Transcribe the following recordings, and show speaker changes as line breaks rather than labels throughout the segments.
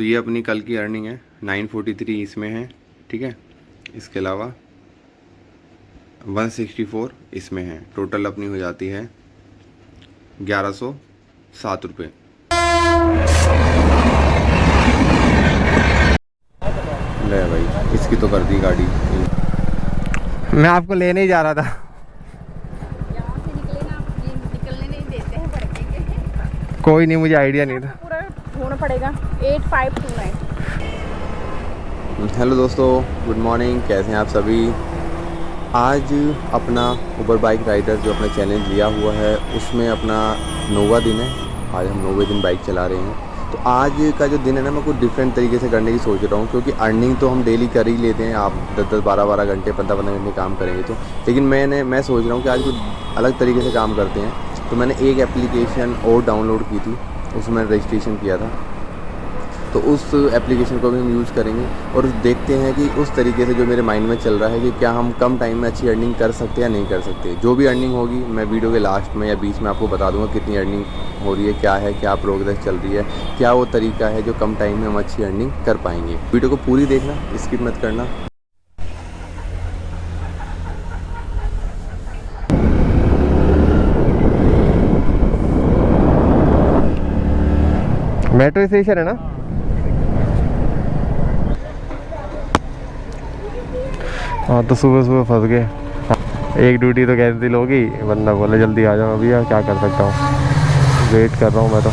तो ये अपनी कल की अर्निंग है, 943 इसमें है, ठीक है। इसके अलावा 164 इसमें है। टोटल अपनी हो जाती है 1107 रुपये। ले भाई, इसकी तो कर दी गाड़ी।
मैं आपको लेने ही जा रहा था।
यहाँ से निकले ना, ये निकलने नहीं देते हैं भड़केंगे।
कोई नहीं, मुझे आइडिया नहीं था।
पूरा ढूंढना पड़ेगा। 8529।
हेलो दोस्तों, गुड मॉर्निंग। कैसे हैं आप सभी। आज अपना उबर बाइक राइडर जो अपना चैलेंज लिया हुआ है उसमें अपना 9वां दिन है। आज हम 9वें दिन बाइक चला रहे हैं। तो आज का जो दिन है ना, मैं कुछ डिफरेंट तरीके से करने की सोच रहा हूँ, क्योंकि अर्निंग तो हम डेली कर ही लेते हैं। आप 10-10, 12-12 घंटे, 15-15 घंटे काम करेंगे तो, लेकिन मैं सोच रहा हूँ कि आज कुछ अलग तरीके से काम करते हैं। तो मैंने एक एप्लीकेशन और डाउनलोड की थी, उसमें रजिस्ट्रेशन किया था। तो उस एप्लीकेशन को भी हम यूज़ करेंगे और देखते हैं कि उस तरीके से जो मेरे माइंड में चल रहा है कि क्या हम कम टाइम में अच्छी अर्निंग कर सकते हैं या नहीं कर सकते। जो भी अर्निंग होगी मैं वीडियो के लास्ट में या बीच में आपको बता दूंगा कितनी अर्निंग हो रही है, क्या है, क्या प्रोग्रेस चल रही है, क्या वो तरीका है जो कम टाइम में हम अच्छी अर्निंग कर पाएंगे। वीडियो को पूरी देखना, स्किप मत करना।
मेट्रो स्टेशन है ना। हाँ, तो सुबह सुबह फंस गए। एक ड्यूटी तो कैंसिल होगी, बंदा बोले जल्दी आ जाओ। अभी यार क्या कर सकता हूँ, वेट कर रहा हूँ मैं तो।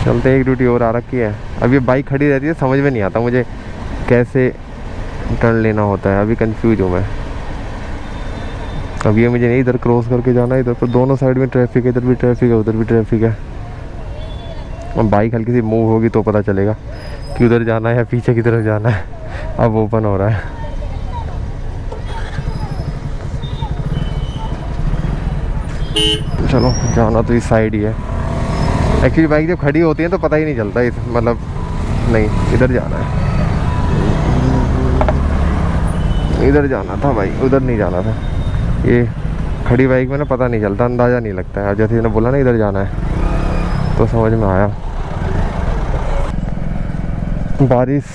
चलते, एक ड्यूटी और आ रखी है। अभी बाइक खड़ी रहती है, समझ में नहीं आता मुझे कैसे टर्न लेना होता है। अभी कंफ्यूज हूँ मैं। अब ये मुझे नहीं इधर क्रॉस करके जाना है, इधर पर दोनों साइड में ट्रैफिक है, इधर भी ट्रैफिक है, उधर भी ट्रैफिक है। अब बाइक हल्की सी मूव होगी तो पता चलेगा कि उधर जाना है या पीछे की तरफ जाना है। अब ओपन हो रहा है। चलो, जाना तो इस साइड ही है। एक्चुअली बाइक जब खड़ी होती है तो पता ही नहीं चलता, इस मतलब नहीं, इधर जाना है, इधर जाना था भाई, उधर नहीं जाना था। ये खड़ी बाइक में ना पता नहीं चलता, अंदाज़ा नहीं लगता है। जैसे मैंने बोला ना इधर जाना है तो समझ में आया। बारिश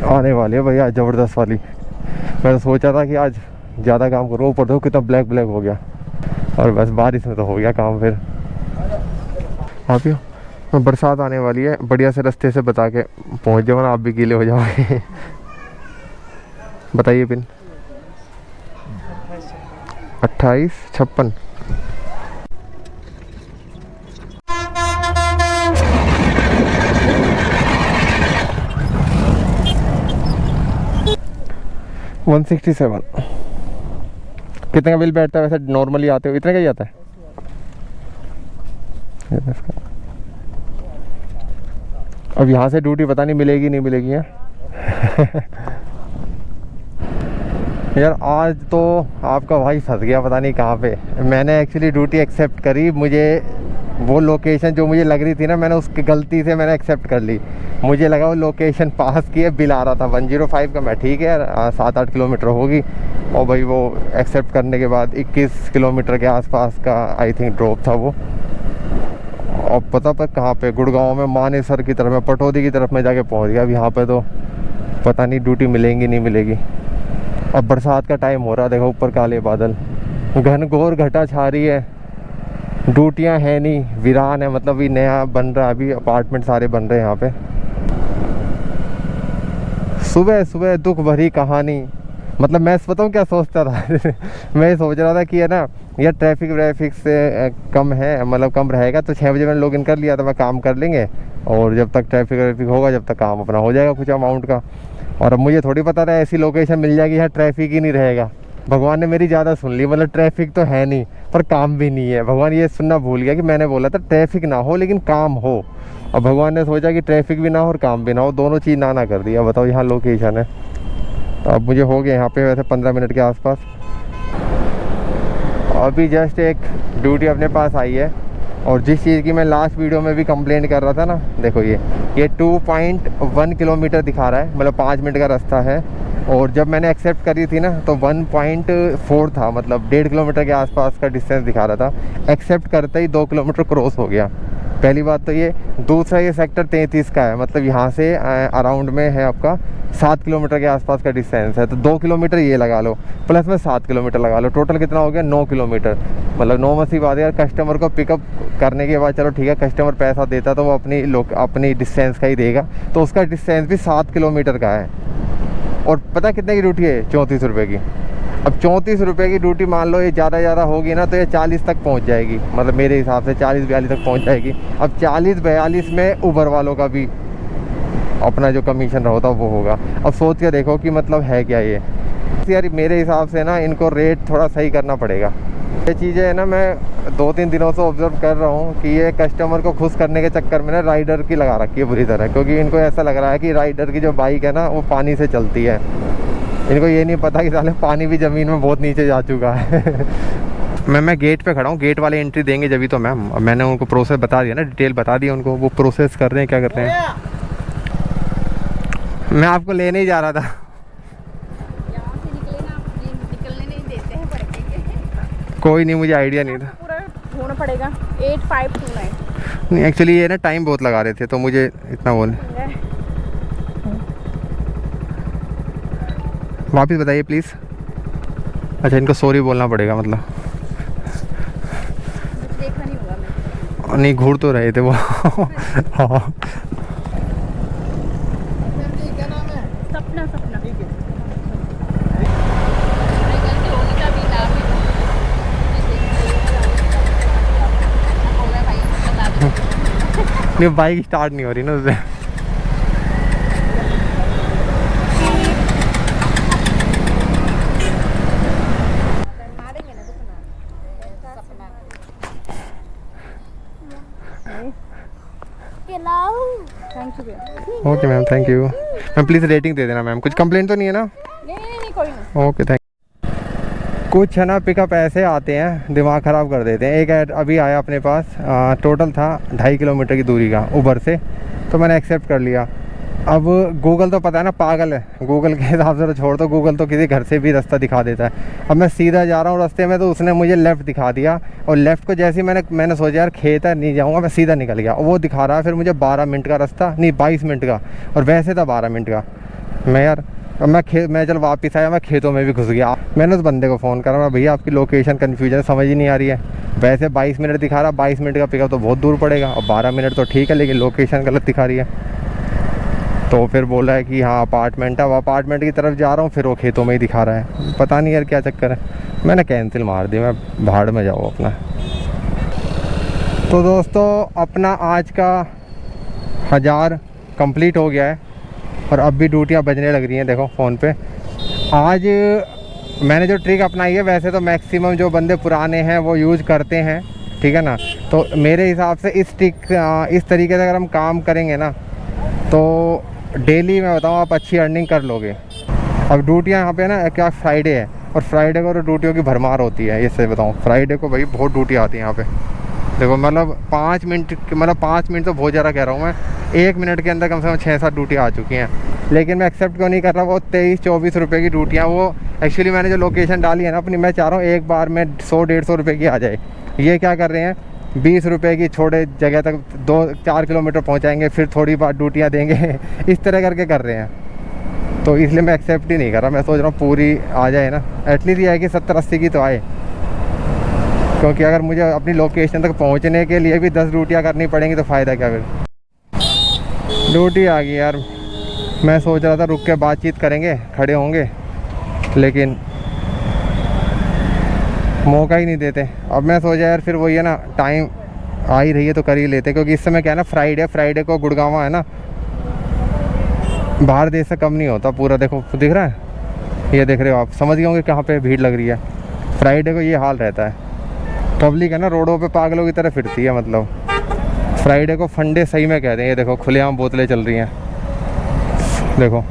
आने वाली है भैया, ज़बरदस्त वाली। मैं तो सोचा था कि आज ज़्यादा काम करूँ, ऊपर देखो कितना ब्लैक ब्लैक हो गया, और बस बारिश में तो हो गया काम। फिर आप ही बरसात आने वाली है, बढ़िया से रास्ते से बता के पहुँच जाओ ना, आप भी गीले हो जाओगे। बताइए पिन। 2856। $167। कितने का बिल बैठता है वैसे नॉर्मली आते हो? इतने का ही आता है। अब यहाँ से ड्यूटी पता नहीं मिलेगी नहीं मिलेगी है। यार आज तो आपका भाई फंस गया, पता नहीं कहाँ पे। मैंने एक्चुअली ड्यूटी एक्सेप्ट करी, मुझे वो लोकेशन जो मुझे लग रही थी ना, मैंने उसकी गलती से मैंने एक्सेप्ट कर ली। मुझे लगा वो लोकेशन पास की है, बिल आ रहा था 105 का। मैं ठीक है, 7-8 किलोमीटर होगी। और भाई वो एक्सेप्ट करने के बाद 21 किलोमीटर के आसपास का आई थिंक ड्रॉप था वो। और पता पर कहाँ पे, गुड़गांव में मानेसर की तरफ में, पटौदी की तरफ में जाके पहुँच गया। अब यहाँ पे तो पता नहीं ड्यूटी मिलेंगी नहीं मिलेगी। अब बरसात का टाइम हो रहा, देखो ऊपर काले बादल, घनघोर घटा छा रही है। ड्यूटियाँ है नहीं, वीरान है, मतलब भी नया बन रहा, अभी अपार्टमेंट सारे बन रहे हैं यहाँ पे। सुबह सुबह दुख भरी कहानी। मतलब मैं बताऊँ क्या सोचता था। मैं सोच रहा था कि है ना, यह ट्रैफिक से कम है, मतलब कम रहेगा तो 6 बजे मैंने लॉगिन कर लिया था, मैं काम कर लेंगे। और जब तक ट्रैफिक होगा जब तक काम अपना हो जाएगा कुछ अमाउंट का। और अब मुझे थोड़ी पता था ऐसी लोकेशन मिल जाएगी यहाँ ट्रैफिक ही नहीं रहेगा। भगवान ने मेरी ज़्यादा सुन ली, मतलब ट्रैफिक तो है नहीं पर काम भी नहीं है। भगवान ये सुनना भूल गया कि मैंने बोला था ट्रैफिक ना हो लेकिन काम हो। अब भगवान ने सोचा कि ट्रैफिक भी ना हो और काम भी ना हो, दोनों चीज़ ना कर दिया। बताओ यहाँ लोकेशन है। तो अब मुझे हो गया यहाँ पे वैसे 15 मिनट के आसपास। अभी जस्ट एक ड्यूटी अपने पास आई है। और जिस चीज़ की मैं लास्ट वीडियो में भी कंप्लेंट कर रहा था ना, देखो ये 2.1 किलोमीटर दिखा रहा है, मतलब 5 मिनट का रास्ता है। और जब मैंने एक्सेप्ट करी थी ना तो 1.4 था, मतलब 1.5 किलोमीटर के आसपास का डिस्टेंस दिखा रहा था। एक्सेप्ट करते ही 2 किलोमीटर क्रॉस हो गया। पहली बात तो ये। दूसरा ये सेक्टर 33 का है, मतलब यहाँ से अराउंड में है आपका 7 किलोमीटर के आसपास का डिस्टेंस है। तो 2 किलोमीटर ये लगा लो, प्लस में 7 किलोमीटर लगा लो, टोटल कितना हो गया 9 किलोमीटर। मतलब 9 में सी बात है यार, कस्टमर को पिकअप करने के बाद चलो ठीक है, कस्टमर पैसा देता तो वो अपनी डिस्टेंस का ही देगा, तो उसका डिस्टेंस भी 7 किलोमीटर का है। और पता कितने की ड्यूटी है? 34 रुपये की। अब 34 रुपये की ड्यूटी मान लो ये ज़्यादा होगी ना तो ये 40 तक पहुंच जाएगी, मतलब मेरे हिसाब से 40-42 तक पहुंच जाएगी। अब 40-42 में उबर वालों का भी अपना जो कमीशन होता वो होगा। अब सोच के देखो कि मतलब है क्या ये यार। मेरे हिसाब से ना इनको रेट थोड़ा सही करना पड़ेगा। ये चीज़ें है ना, मैं 2-3 दिनों से ऑब्जर्व कर रहा हूँ कि ये कस्टमर को खुश करने के चक्कर में ना राइडर की लगा रखी है बुरी तरह, क्योंकि इनको ऐसा लग रहा है कि राइडर की जो बाइक है ना वो पानी से चलती है। इनको ये नहीं पता कि साले पानी भी ज़मीन में बहुत नीचे जा चुका है। मैं गेट पे खड़ा हूँ, गेट वाले एंट्री देंगे जब भी तो मैंने उनको प्रोसेस बता दिया ना, डिटेल बता दिया उनको, वो प्रोसेस कर रहे हैं क्या कर रहे हैं। मैं आपको लेने ही जा रहा था।
यहाँ से निकले ना, ये निकलने नहीं देते हैं भड़केंगे।
कोई नहीं, मुझे आइडिया नहीं था।
पूरा ढूंढना पड़ेगा 8529।
नहीं एक्चुअली ये ना टाइम बहुत लगा रहे थे तो मुझे इतना बोल। वापस बताइए प्लीज़। अच्छा इनको सॉरी बोलना पड़ेगा मतलब।
देखा नहीं होगा मैं।
नहीं घूर तो रहे थे वो। हाँ
सपना ठीक है। गलती होगी तभी लाभ भी होगा भाई, बता दो।
नहीं बाइक स्टार्ट नहीं हो रही ना उससे।
मारेंगे ना Sapna. Thank you.
Okay ma'am, thank you ma'am. Please rating दे देना मैम। कुछ कंप्लेन तो नहीं है ना?
नहीं कोई नहीं।
Okay thank. कुछ है ना पिकअप ऐसे आते हैं दिमाग ख़राब कर देते हैं। एक ऐड अभी आया अपने पास, टोटल था 2.5 किलोमीटर की दूरी का उबर से, तो मैंने एक्सेप्ट कर लिया। अब गूगल तो पता है ना पागल है, गूगल के हिसाब से तो छोड़ दो, गूगल तो किसी घर से भी रास्ता दिखा देता है। अब मैं सीधा जा रहा हूँ रास्ते में तो उसने मुझे लेफ़्ट दिखा दिया, और लेफ़्ट को जैसे ही मैंने सोचा यार खेत है नहीं जाऊँगा, मैं सीधा निकल गया। और वो दिखा रहा है फिर मुझे 12 मिनट का रास्ता, नहीं 22 मिनट का, और वैसे था 12 मिनट का। मैं यार अब मैं जब वापस आया मैं खेतों में भी घुस गया। मैंने उस बंदे को फ़ोन करा, मैं भैया आपकी लोकेशन कन्फ्यूजन समझ ही नहीं आ रही है। वैसे 22 मिनट दिखा रहा, 22 मिनट का पिकअप तो बहुत दूर पड़ेगा, और 12 मिनट तो ठीक है लेकिन लोकेशन गलत दिखा रही है। तो फिर बोला है कि हाँ अपार्टमेंट है, वो अपार्टमेंट की तरफ जा रहा हूँ, फिर वो खेतों में ही दिखा रहा है। पता नहीं यार क्या चक्कर है। मैंने कैंसिल मार दी, मैं भाड़ में जाऊँ अपना। तो दोस्तों अपना आज का 1000 कंप्लीट हो गया है, और अब भी ड्यूटियाँ बजने लग रही हैं। देखो फ़ोन पे आज मैंने जो ट्रिक अपनाई है, वैसे तो मैक्सिमम जो बंदे पुराने हैं वो यूज़ करते हैं, ठीक है ना। तो मेरे हिसाब से इस तरीके से अगर हम काम करेंगे ना तो डेली मैं बताऊँ आप अच्छी अर्निंग कर लोगे। अब ड्यूटियाँ यहाँ पे ना क्या फ्राइडे है, और फ्राइडे को तो ड्यूटियों की भरमार होती है। इससे बताऊँ फ्राइडे को भाई बहुत ड्यूटी आती है यहाँ पे। देखो मतलब 5 मिनट तो बहुत ज़्यादा कह रहा हूँ मैं, 1 मिनट के अंदर कम से कम 6-7 ड्यूटी आ चुकी हैं। लेकिन मैं एक्सेप्ट क्यों नहीं कर रहा, वो 23-24 रुपये की ड्यूटियाँ, वो एक्चुअली मैंने जो लोकेशन डाली है ना अपनी, मैं चाह रहा हूँ एक बार में 100-150 रुपये की आ जाए। ये क्या कर रहे हैं 20 रुपये की छोटे जगह तक 2-4 किलोमीटर पहुँचाएँगे, फिर थोड़ी बार ड्यूटियाँ देंगे। इस तरह करके कर रहे हैं, तो इसलिए मैं एक्सेप्ट ही नहीं कर रहा। मैं सोच रहा हूँ पूरी आ जाए ना, एटलीस्ट ये है कि 70-80 की तो आए, क्योंकि अगर मुझे अपनी लोकेशन तक पहुंचने के लिए भी 10 ड्यूटियाँ करनी पड़ेंगी तो फ़ायदा क्या फिर। ड्यूटी आ गई यार, मैं सोच रहा था रुक के बातचीत करेंगे, खड़े होंगे, लेकिन मौका ही नहीं देते। अब मैं सोचा यार फिर वही है ना, टाइम आ ही रही है तो कर ही लेते, क्योंकि इस समय क्या है ना फ्राइडे को गुड़गांव है ना, बाहर देश से कम नहीं होता पूरा। देखो दिख रहा है, ये देख रहे हो आप, समझ गए होंगे कहाँ पे भीड़ लग रही है। फ्राइडे को ये हाल रहता है, पब्लिक है ना रोडों पे पागलों की तरह फिरती है। मतलब फ्राइडे को फंडे सही में कहते हैं। ये देखो खुलेआम बोतलें चल रही हैं, देखो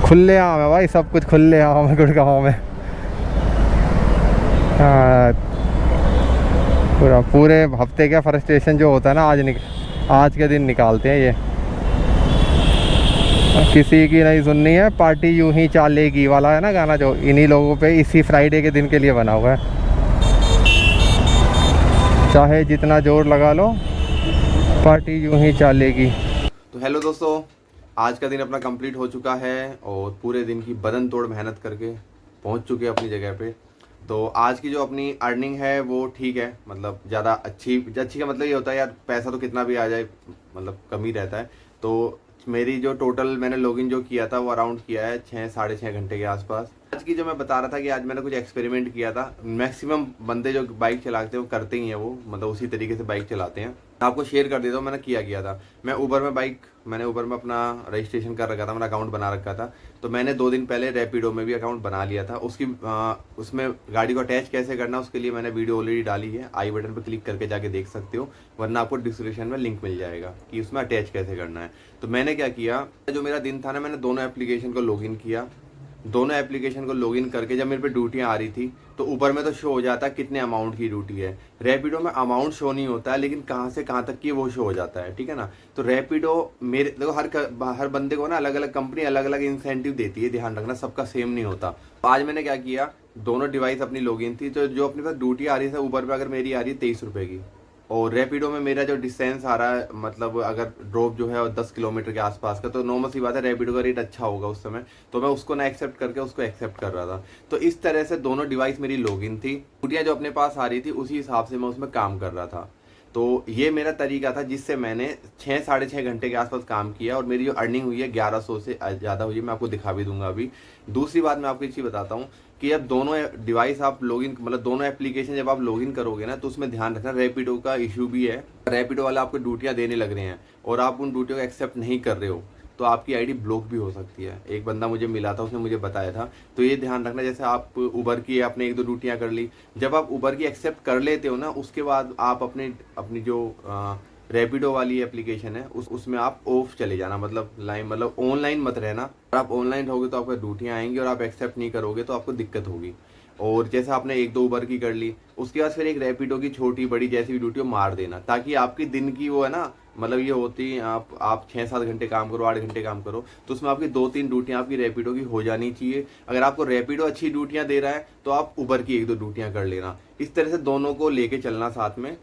खुलेआम है भाई, सब कुछ खुलेआम है गुड़गांव में। पूरे हफ्ते का फ्रस्ट्रेशन जो होता है ना आज के दिन निकालते हैं ये। किसी की नहीं सुननी है, पार्टी यूं ही चालेगी वाला है ना गाना, जो इन्हीं लोगों पे इसी फ्राइडे के दिन के लिए बना हुआ है। चाहे जितना जोर लगा लो पार्टी यूं ही चलेगी।
तो हेलो दोस्तों, आज का दिन अपना कंप्लीट हो चुका है और पूरे दिन की बदन तोड़ मेहनत करके पहुंच चुके हैं अपनी जगह पे। तो आज की जो अपनी अर्निंग है वो ठीक है, मतलब ज़्यादा अच्छी का मतलब ये होता है यार, पैसा तो कितना भी आ जाए मतलब कम ही रहता है। तो मेरी जो टोटल मैंने लॉगिन जो किया था वो अराउंड किया है 6-6.5 घंटे के आसपास। आज की जो मैं बता रहा था कि आज मैंने कुछ एक्सपेरिमेंट किया था। मैक्सिमम बंदे जो बाइक चलाते हैं वो करते ही हैं, वो मतलब उसी तरीके से बाइक चलाते हैं। आपको शेयर कर देता हूँ मैंने किया था। मैंने ऊबर में अपना रजिस्ट्रेशन कर रखा था, मेरा अकाउंट बना रखा था। तो मैंने 2 दिन पहले रैपिडो में भी अकाउंट बना लिया था। उसमें गाड़ी को अटैच कैसे करना उसके लिए मैंने वीडियो ऑलरेडी डाली है, आई बटन पर क्लिक करके जाके देख सकते हो, वरना आपको डिस्क्रिप्शन में लिंक मिल जाएगा कि उसमें अटैच कैसे करना है। तो मैंने क्या किया, जो मेरा दिन था ना, मैंने दोनों एप्लीकेशन को लॉगिन किया। दोनों एप्लीकेशन को लॉगिन करके जब मेरे पे ड्यूटियाँ आ रही थी तो ऊपर में तो शो हो जाता है कितने अमाउंट की ड्यूटी है। रैपिडो में अमाउंट शो नहीं होता है, लेकिन कहाँ से कहाँ तक की वो शो हो जाता है, ठीक है ना। तो रैपिडो मेरे देखो, हर बंदे को ना अलग अलग कंपनी अलग अलग इंसेंटिव देती है, ध्यान रखना सबका सेम नहीं होता। तो आज मैंने क्या किया, दोनों डिवाइस अपनी लॉगिन थी। तो जो अपने पास ड्यूटी आ रही है ऊबर पर, अगर मेरी आ रही है 23 रुपये की, और रैपिडो में मेरा जो डिस्टेंस आ रहा है, मतलब अगर ड्रॉप जो है 10 किलोमीटर के आसपास का, तो नॉर्मल सी बात है रैपिडो का रेट अच्छा होगा उस समय। तो मैं उसको ना एक्सेप्ट करके उसको एक्सेप्ट कर रहा था। तो इस तरह से दोनों डिवाइस मेरी लॉगिन थी, छुट्टियाँ जो अपने पास आ रही थी उसी हिसाब से मैं उसमें काम कर रहा था। तो ये मेरा तरीका था जिससे मैंने 6-6.5 घंटे के आसपास काम किया, और मेरी जो अर्निंग हुई है 1100 से ज़्यादा हुई है। मैं आपको दिखा भी दूंगा अभी। दूसरी बात मैं आपको एक चीज़ बताता हूँ कि अब दोनों डिवाइस आप लॉगिन, मतलब दोनों एप्लीकेशन जब आप लॉगिन करोगे ना, तो उसमें ध्यान रखना रैपिडो का इशू भी है। रैपिडो वाला आपको ड्यूटियाँ देने लग रहे हैं और आप उन ड्यूटियों को एक्सेप्ट नहीं कर रहे हो, तो आपकी आईडी ब्लॉक भी हो सकती है। एक बंदा मुझे मिला था, उसने मुझे बताया था। तो ये ध्यान रखना, जैसे आप उबर की आपने 1-2 ड्यूटियाँ कर ली, जब आप उबर की एक्सेप्ट कर लेते हो ना, उसके बाद आप अपनी जो रैपिडो वाली एप्लीकेशन है उसमें आप ऑफ चले जाना, मतलब ऑनलाइन मत रहना। अगर आप ऑनलाइन रहोगे तो आपको ड्यूटियाँ आएंगी, और आप एक्सेप्ट नहीं करोगे तो आपको दिक्कत होगी। और जैसे आपने 1-2 उबर की कर ली, उसके बाद फिर एक रैपिडो की छोटी बड़ी जैसी भी ड्यूटी मार देना, ताकि आपकी दिन की वो है ना, मतलब ये होती है आप 6-7 घंटे काम करो, 8 घंटे काम करो, तो उसमें आपकी 2-3 ड्यूटियाँ आपकी रैपिडो की हो जानी चाहिए। अगर आपको रैपिडो अच्छी ड्यूटियाँ दे रहा है तो आप उबर की 1-2 ड्यूटियाँ कर लेना। इस तरह से दोनों को लेके चलना साथ में।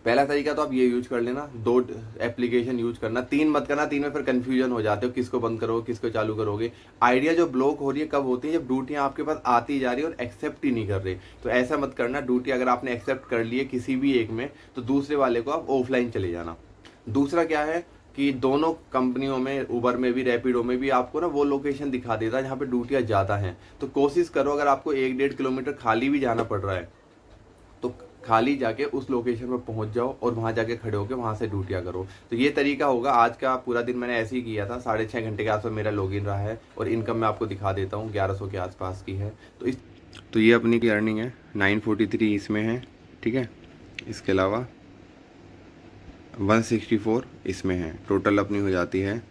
पहला तरीका तो आप ये यूज कर लेना, 2 एप्लीकेशन यूज करना, 3 मत करना। 3 में फिर कंफ्यूजन हो जाते हो, किसको बंद करोगे किसको चालू करोगे। आइडिया जो ब्लॉक हो रही है कब होती है, जब ड्यूटियाँ आपके पास आती जा रही है और एक्सेप्ट ही नहीं कर रहे। तो ऐसा मत करना। ड्यूटी अगर आपने एक्सेप्ट कर ली है किसी भी एक में, तो दूसरे वाले को आप ऑफलाइन चले जाना। दूसरा क्या है कि दोनों कंपनियों में, उबर में भी रैपिडो में भी, आपको ना वो लोकेशन दिखा देता है जहाँ पे ड्यूटियाँ ज़्यादा हैं। तो कोशिश करो, अगर आपको 1-1.5 किलोमीटर खाली भी जाना पड़ रहा है तो खाली जाके उस लोकेशन पर पहुंच जाओ और वहां जाके खड़े होकर वहां से ड्यूटियाँ करो। तो ये तरीका होगा। आज का पूरा दिन मैंने ऐसे ही किया था। 6.5 घंटे के आसपास मेरा लॉगिन रहा है, और इनकम मैं आपको दिखा देता हूँ 1100 के आसपास की है। तो ये अपनी की अर्निंग है 943 इसमें है, ठीक है। इसके अलावा 164 इसमें है। टोटल अपनी हो जाती है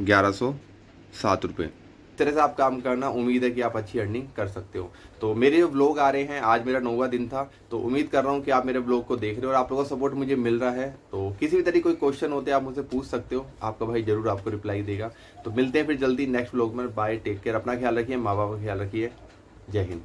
1107 रुपये। इस तरह से आप काम करना, उम्मीद है कि आप अच्छी अर्निंग कर सकते हो। तो मेरे जो व्लॉग आ रहे हैं, आज मेरा 9वां दिन था, तो उम्मीद कर रहा हूँ कि आप मेरे व्लॉग को देख रहे हो और आप लोगों का सपोर्ट मुझे मिल रहा है। तो किसी भी तरह कोई क्वेश्चन होते हैं आप मुझसे पूछ सकते हो, आपका भाई जरूर आपको रिप्लाई देगा। तो मिलते हैं फिर जल्दी नेक्स्ट व्लॉग में। बाय, टेक केयर, अपना ख्याल रखिए, माँ बाप का ख्याल रखिए। जय हिंद।